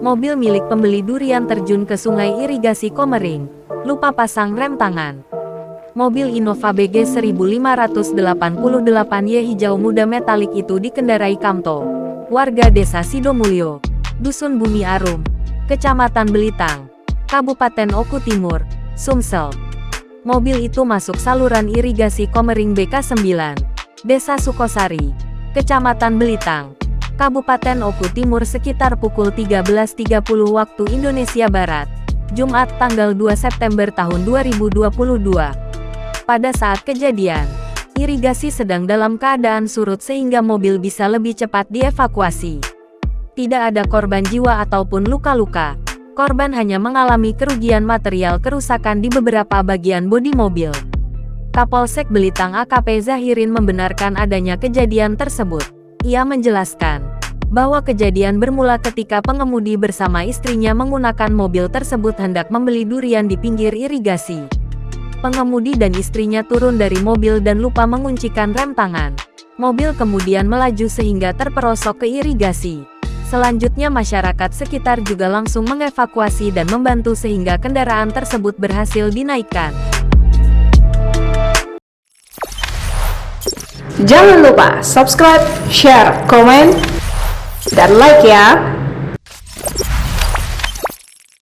Mobil milik pembeli durian terjun ke sungai irigasi Komering, lupa pasang rem tangan. Mobil Innova BG 1588Y hijau muda metalik itu dikendarai Kamto, warga desa Sidomulyo, Dusun Bumi Arum, Kecamatan Belitang, Kabupaten Oku Timur, Sumsel. Mobil itu masuk saluran irigasi Komering BK 9, Desa Sukosari, Kecamatan Belitang, Kabupaten Oku Timur sekitar pukul 13.30 waktu Indonesia Barat, Jumat tanggal 2 September tahun 2022. Pada saat kejadian, irigasi sedang dalam keadaan surut sehingga mobil bisa lebih cepat dievakuasi. Tidak ada korban jiwa ataupun luka-luka. Korban hanya mengalami kerugian material kerusakan di beberapa bagian bodi mobil. Kapolsek Belitang AKP Zahirin membenarkan adanya kejadian tersebut. Ia menjelaskan bahwa kejadian bermula ketika pengemudi bersama istrinya menggunakan mobil tersebut hendak membeli durian di pinggir irigasi. Pengemudi dan istrinya turun dari mobil dan lupa menguncikan rem tangan. Mobil kemudian melaju sehingga terperosok ke irigasi. Selanjutnya masyarakat sekitar juga langsung mengevakuasi dan membantu sehingga kendaraan tersebut berhasil dinaikkan. Jangan lupa subscribe, share, komen, dan like ya!